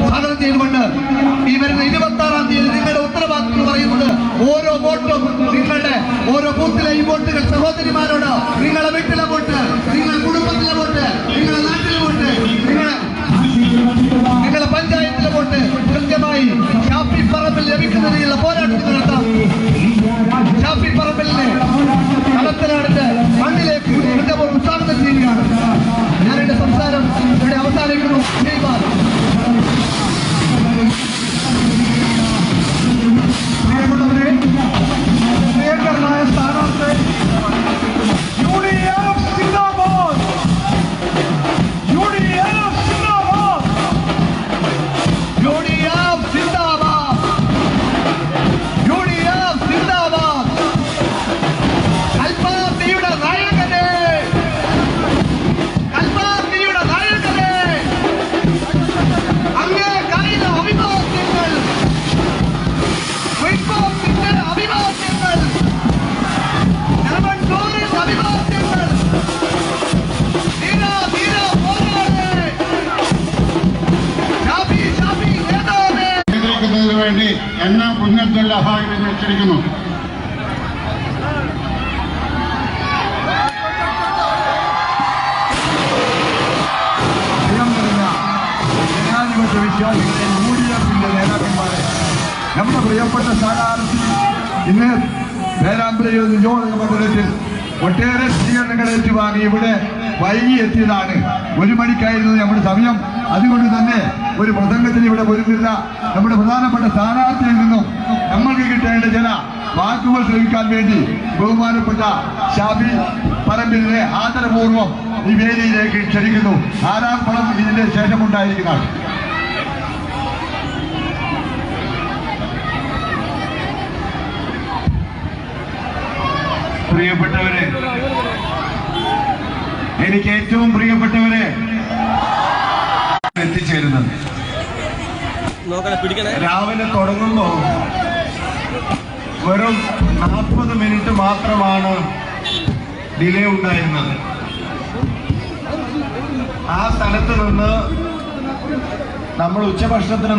സ്വാഗതം ചെയ്തുകൊണ്ട് ഈ വരുന്ന 26-ാം തീയതി നിങ്ങളുടെ ഉത്തരവാദിത്വം പറയുന്നത് ഓരോ വോട്ടും നിങ്ങളുടെ ഓരോ ബൂത്തിലെയും വോട്ടുകൾ സഹോദരിമാരോട് നിങ്ങളെ വീട്ടിലെ വോട്ട്, നിങ്ങളുടെ കുടുംബത്തിലെ വോട്ട്, നിങ്ങളുടെ നാട്ടിലെ വോട്ട്, നിങ്ങളുടെ പഞ്ചായത്തിലെ വോട്ട് കൃത്യമായി ഷാഫി പറമ്പിൽ ലഭിക്കുന്ന രീതിയിലുള്ള പോരാട്ടത്തിൽ നടത്താം. ഷാഫി പറമ്പിലിനെ കളത്തിലാടിന്റെ മണ്ണിലേക്ക് കൃത്യപൂർവ്വം സ്വാഗതം ചെയ്യുകയാണ്. ഞാൻ എന്റെ സംസാരം ഇവിടെ അവസാനിക്കുന്നു. പ്രിയപ്പെട്ടവരെ, പ്രിയങ്കരനായ സ്ഥാനാർത്ഥി UDF സിന്ദാബാദ്, UDF സിന്ദാബാദ്, UDF സിന്ദാബാദ്, UDF സിന്ദാബാദ്. കൽപ്പാത്തിയുടെ നായകനെ, കൽപ്പാത്തിയുടെ നായകനെ, അങ്ങേ കായിക അഭിവാദ്യങ്ങൾ, വിൻകോപ്പിന്റെ അഭിവാദ്യങ്ങൾ, നെടുമണ്ണൂരിൽ അഭിവാദ്യങ്ങൾ. ധീര പോരാളി, ഷാഫി നേതാവേ. നിയന്ത്രിക്കുന്നതിന് വേണ്ടി എന്നെ പുന്നത്തുൽ അഹായിനെ വെച്ചിരിക്കുന്നു. ജനാധിപത്യ വിശ്വാസികളെ UDFിന്റെ നേതാക്കന്മാരെ, നമ്മുടെ പ്രിയപ്പെട്ട സ്ഥാനാർത്ഥി ഇന്ന് പേരാമ്പ്ര നിയോജക മണ്ഡലത്തിൽ ഒട്ടേറെ സ്വീകരണങ്ങൾ ഏറ്റുവാങ്ങി ഇവിടെ വൈകി എത്തിയതാണ്. 1 മണിക്കായിരുന്നു നമ്മുടെ സമയം. അതുകൊണ്ട് തന്നെ ഒരു പ്രസംഗത്തിന് ഇവിടെ വരുന്നില്ല. നമ്മുടെ പ്രധാനപ്പെട്ട സ്ഥാനാർത്ഥിയിൽ നിന്നും നമ്മൾക്ക് കിട്ടേണ്ട ചില വാക്കുകൾ ശ്രമിക്കാൻ വേണ്ടി ബഹുമാനപ്പെട്ട ഷാഫി പറമ്പിലിനെ ആദരപൂർവ്വം ഈ വേദിയിലേക്ക് ക്ഷണിക്കുന്നു. ആരാർപ്പണം ഇതിന്റെ ശേഷമുണ്ടായിരിക്കുന്നതാണ്. പ്രിയപ്പെട്ടവരെ, എനിക്ക് ഏറ്റവും പ്രിയപ്പെട്ടവരെ എത്തിച്ചേരുന്നത് രാവിലെ തുടങ്ങുമ്പോൾ വെറും 40 മിനിറ്റ് മാത്രമാണ് ഡിലേ ഉണ്ടായിരുന്നത്. ആ സ്ഥലത്ത് നിന്ന് നമ്മൾ ഉച്ചഭക്ഷണത്തിന്